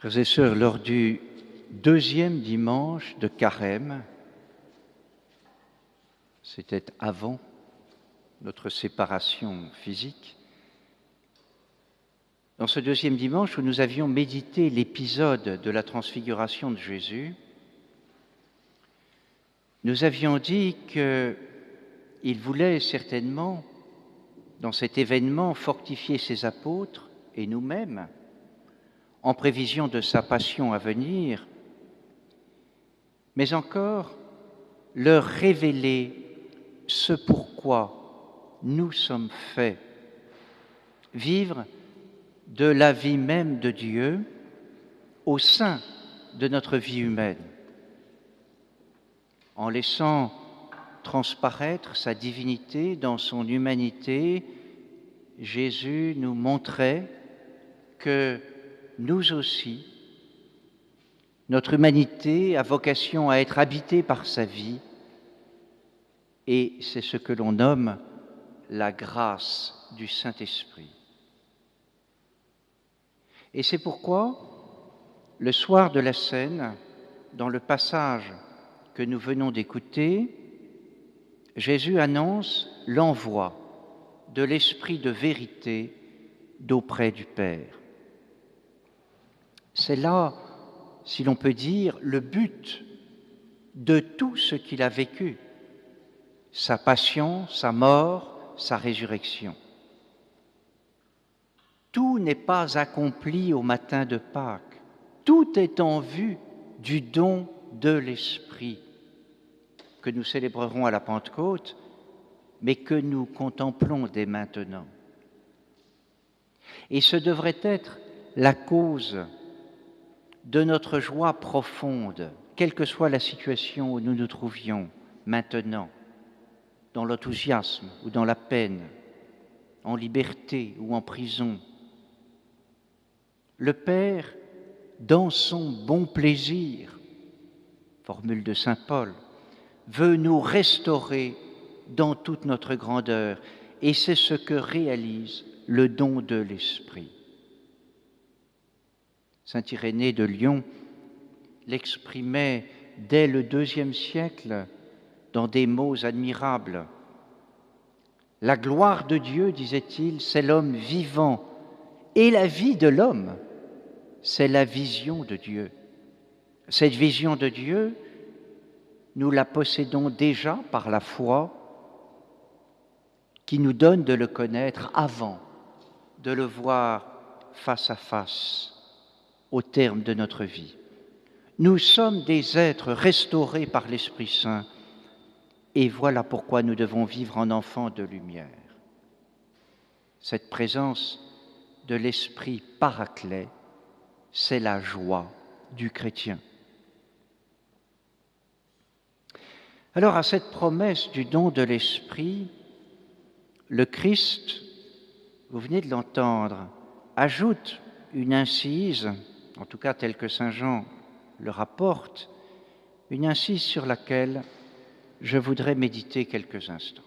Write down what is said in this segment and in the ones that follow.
Frères et sœurs, lors du deuxième dimanche de Carême, c'était avant notre séparation physique, dans ce deuxième dimanche où nous avions médité l'épisode de la transfiguration de Jésus, nous avions dit qu'il voulait certainement, dans cet événement, fortifier ses apôtres et nous-mêmes, en prévision de sa passion à venir, mais encore leur révéler ce pourquoi nous sommes faits, vivre de la vie même de Dieu au sein de notre vie humaine, en laissant transparaître sa divinité dans son humanité. Jésus nous montrait que nous aussi, notre humanité a vocation à être habitée par sa vie, et c'est ce que l'on nomme la grâce du Saint-Esprit. Et c'est pourquoi, le soir de la Cène, dans le passage que nous venons d'écouter, Jésus annonce l'envoi de l'Esprit de vérité d'auprès du Père. C'est là, si l'on peut dire, le but de tout ce qu'il a vécu, sa passion, sa mort, sa résurrection. Tout n'est pas accompli au matin de Pâques, tout est en vue du don de l'Esprit que nous célébrerons à la Pentecôte, mais que nous contemplons dès maintenant. Et ce devrait être la cause de notre joie profonde, quelle que soit la situation où nous nous trouvions maintenant, dans l'enthousiasme ou dans la peine, en liberté ou en prison. Le Père, dans son bon plaisir, formule de saint Paul, veut nous restaurer dans toute notre grandeur, et c'est ce que réalise le don de l'Esprit. Saint Irénée de Lyon l'exprimait dès le IIe siècle dans des mots admirables. La gloire de Dieu, disait-il, c'est l'homme vivant, et la vie de l'homme, c'est la vision de Dieu. Cette vision de Dieu, nous la possédons déjà par la foi qui nous donne de le connaître avant de le voir face à face au terme de notre vie. Nous sommes des êtres restaurés par l'Esprit Saint, et voilà pourquoi nous devons vivre en enfants de lumière. Cette présence de l'Esprit Paraclet, c'est la joie du chrétien. Alors, à cette promesse du don de l'Esprit, le Christ, vous venez de l'entendre, ajoute une incise, en tout cas telle que saint Jean le rapporte, une incise sur laquelle je voudrais méditer quelques instants.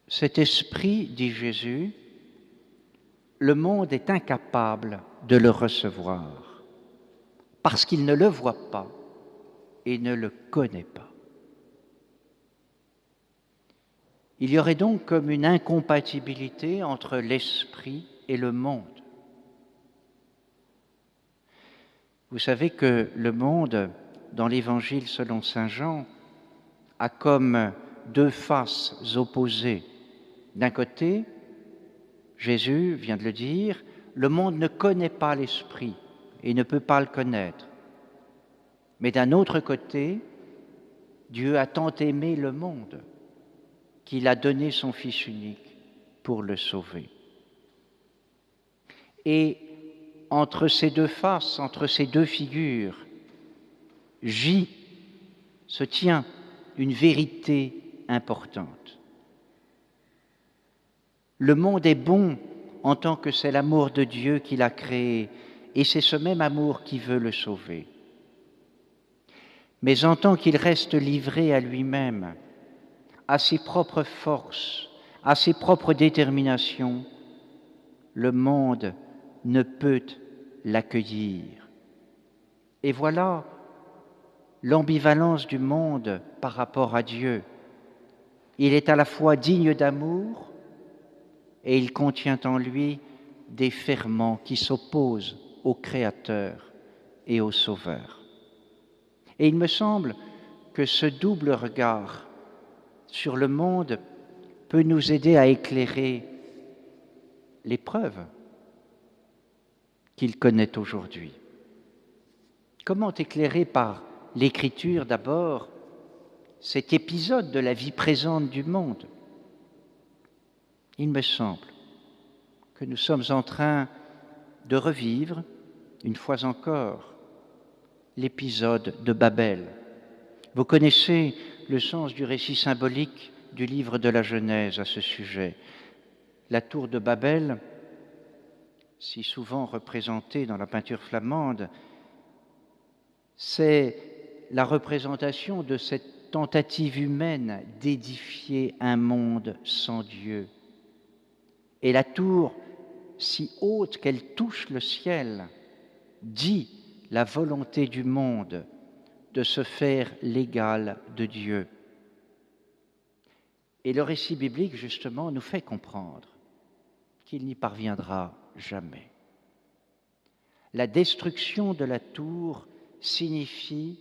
Cet esprit, dit Jésus, le monde est incapable de le recevoir parce qu'il ne le voit pas et ne le connaît pas. Il y aurait donc comme une incompatibilité entre l'esprit et le monde. Vous savez que le monde, dans l'Évangile selon saint Jean, a comme deux faces opposées. D'un côté, Jésus vient de le dire, le monde ne connaît pas l'Esprit et ne peut pas le connaître. Mais d'un autre côté, Dieu a tant aimé le monde qu'il a donné son Fils unique pour le sauver. Et entre ces deux faces, entre ces deux figures, se tient une vérité importante. Le monde est bon en tant que c'est l'amour de Dieu qui l'a créé, et c'est ce même amour qui veut le sauver. Mais en tant qu'il reste livré à lui-même, à ses propres forces, à ses propres déterminations, le monde ne peut l'accueillir. Et voilà l'ambivalence du monde par rapport à Dieu. Il est à la fois digne d'amour et il contient en lui des ferments qui s'opposent au Créateur et au Sauveur. Et il me semble que ce double regard sur le monde peut nous aider à éclairer l'épreuve qu'il connaît aujourd'hui. Comment éclairer par l'Écriture d'abord cet épisode de la vie présente du monde? Il me semble que nous sommes en train de revivre, une fois encore, l'épisode de Babel. Vous connaissez le sens du récit symbolique du livre de la Genèse à ce sujet. La tour de Babel, si souvent représentée dans la peinture flamande, c'est la représentation de cette tentative humaine d'édifier un monde sans Dieu. Et la tour, si haute qu'elle touche le ciel, dit la volonté du monde de se faire l'égal de Dieu. Et le récit biblique, justement, nous fait comprendre qu'il n'y parviendra jamais. La destruction de la tour signifie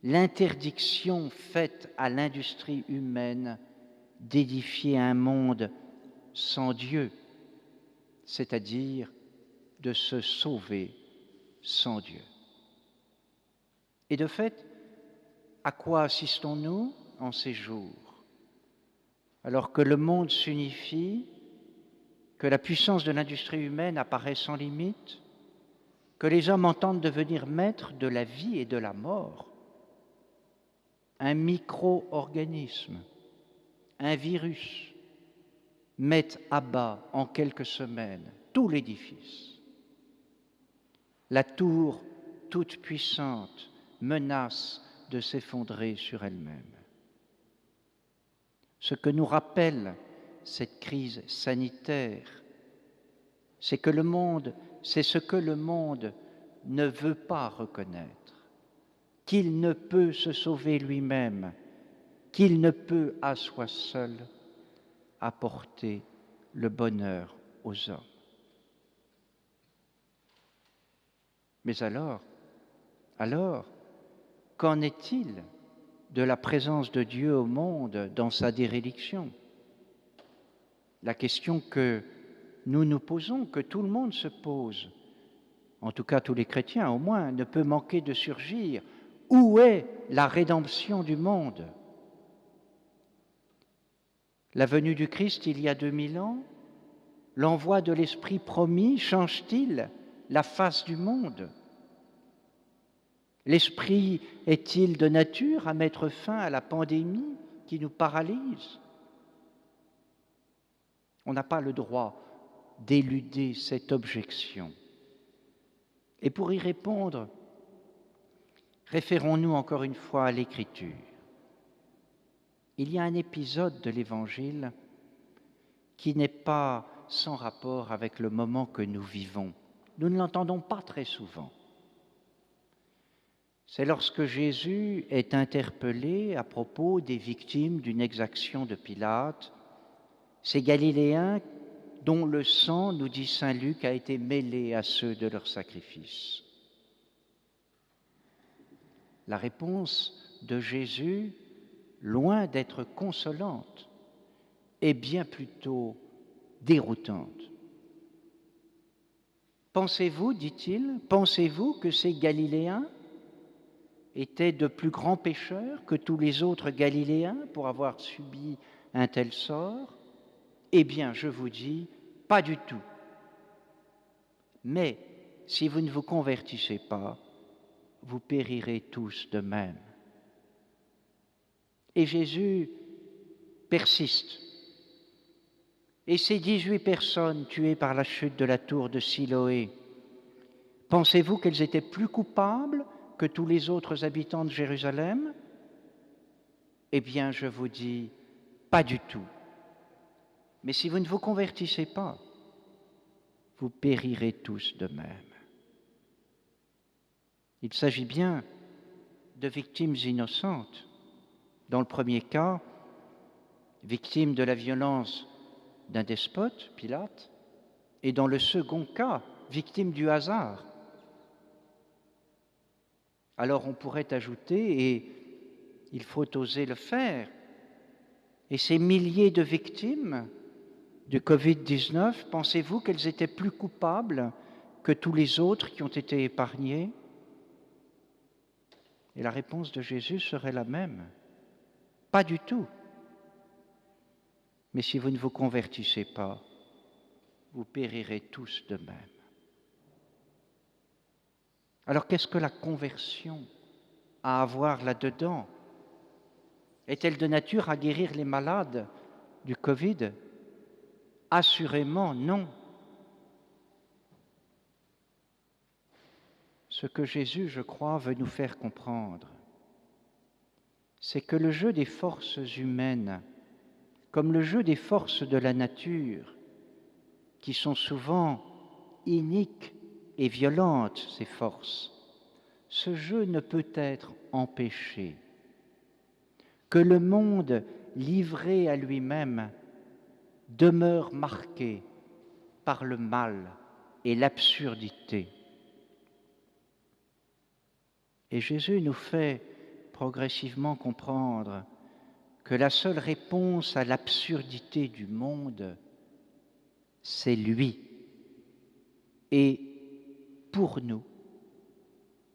l'interdiction faite à l'industrie humaine d'édifier un monde sans Dieu, c'est-à-dire de se sauver sans Dieu. Et de fait, à quoi assistons-nous en ces jours? Alors que le monde s'unifie, que la puissance de l'industrie humaine apparaît sans limite, que les hommes entendent devenir maîtres de la vie et de la mort, un micro-organisme, un virus, mettent à bas en quelques semaines tout l'édifice. La tour toute puissante menace de s'effondrer sur elle-même. Ce que nous rappelle cette crise sanitaire, c'est ce que le monde ne veut pas reconnaître, qu'il ne peut se sauver lui-même, qu'il ne peut à soi seul apporter le bonheur aux hommes. Mais alors, qu'en est-il de la présence de Dieu au monde dans sa déréliction? La question que nous nous posons, que tout le monde se pose, en tout cas tous les chrétiens au moins, ne peut manquer de surgir. Où est la rédemption du monde? La venue du Christ il y a 2000 ans, l'envoi de l'Esprit promis, change-t-il la face du monde? L'Esprit est-il de nature à mettre fin à la pandémie qui nous paralyse? On n'a pas le droit d'éluder cette objection. Et pour y répondre, référons-nous encore une fois à l'Écriture. Il y a un épisode de l'Évangile qui n'est pas sans rapport avec le moment que nous vivons. Nous ne l'entendons pas très souvent. C'est lorsque Jésus est interpellé à propos des victimes d'une exaction de Pilate, ces Galiléens dont le sang, nous dit saint Luc, a été mêlé à ceux de leur sacrifice. La réponse de Jésus, loin d'être consolante, est bien plutôt déroutante. Pensez-vous, dit-il, pensez-vous que ces Galiléens étaient de plus grands pécheurs que tous les autres Galiléens pour avoir subi un tel sort? Eh bien, je vous dis, pas du tout. Mais si vous ne vous convertissez pas, vous périrez tous de même. Et Jésus persiste. Et ces 18 personnes tuées par la chute de la tour de Siloé, pensez-vous qu'elles étaient plus coupables que tous les autres habitants de Jérusalem? Eh bien, je vous dis, pas du tout. Mais si vous ne vous convertissez pas, vous périrez tous de même. Il s'agit bien de victimes innocentes. Dans le premier cas, victimes de la violence d'un despote, Pilate, et dans le second cas, victimes du hasard. Alors on pourrait ajouter, et il faut oser le faire, et ces milliers de victimes du Covid-19, pensez-vous qu'elles étaient plus coupables que tous les autres qui ont été épargnés? Et la réponse de Jésus serait la même. Pas du tout. Mais si vous ne vous convertissez pas, vous périrez tous de même. Alors qu'est-ce que la conversion a à voir là-dedans? Est-elle de nature à guérir les malades du Covid? Assurément non. Ce que Jésus, je crois, veut nous faire comprendre, c'est que le jeu des forces humaines, comme le jeu des forces de la nature, qui sont souvent iniques et violentes, ces forces, ce jeu ne peut être empêché. Que le monde livré à lui-même demeure marqué par le mal et l'absurdité. Et Jésus nous fait progressivement comprendre que la seule réponse à l'absurdité du monde, c'est lui. Et pour nous,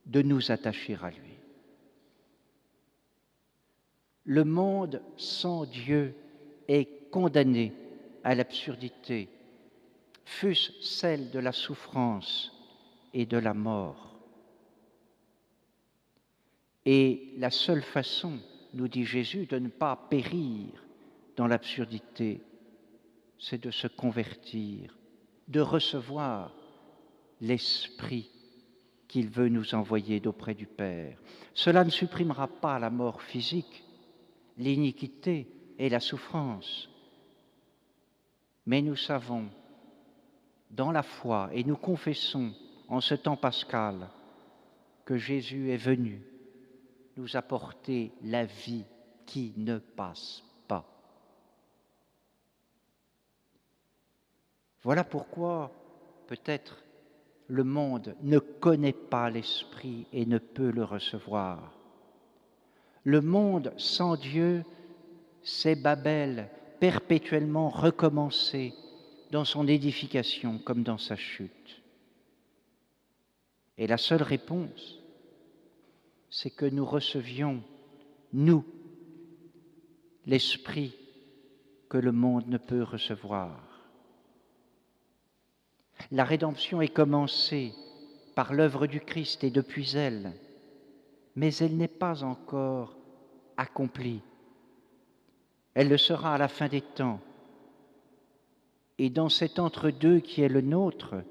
de nous attacher à lui. Le monde sans Dieu est condamné à l'absurdité, fût-ce celle de la souffrance et de la mort. Et la seule façon, nous dit Jésus, de ne pas périr dans l'absurdité, c'est de se convertir, de recevoir l'Esprit qu'il veut nous envoyer d'auprès du Père. Cela ne supprimera pas la mort physique, l'iniquité et la souffrance. Mais nous savons, dans la foi, et nous confessons en ce temps pascal, que Jésus est venu nous apporter la vie qui ne passe pas. Voilà pourquoi, peut-être, le monde ne connaît pas l'Esprit et ne peut le recevoir. Le monde sans Dieu, c'est Babel, perpétuellement recommencé dans son édification comme dans sa chute. Et la seule réponse, c'est que nous recevions, nous, l'Esprit que le monde ne peut recevoir. La rédemption est commencée par l'œuvre du Christ et depuis elle, mais elle n'est pas encore accomplie. Elle le sera à la fin des temps. Et dans cet entre-deux qui est le nôtre,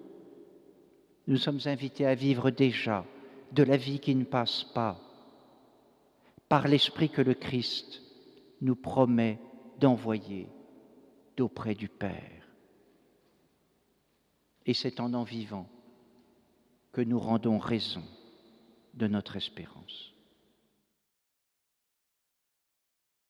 nous sommes invités à vivre déjà de la vie qui ne passe pas, par l'Esprit que le Christ nous promet d'envoyer d'auprès du Père. Et c'est en vivant que nous rendons raison de notre espérance.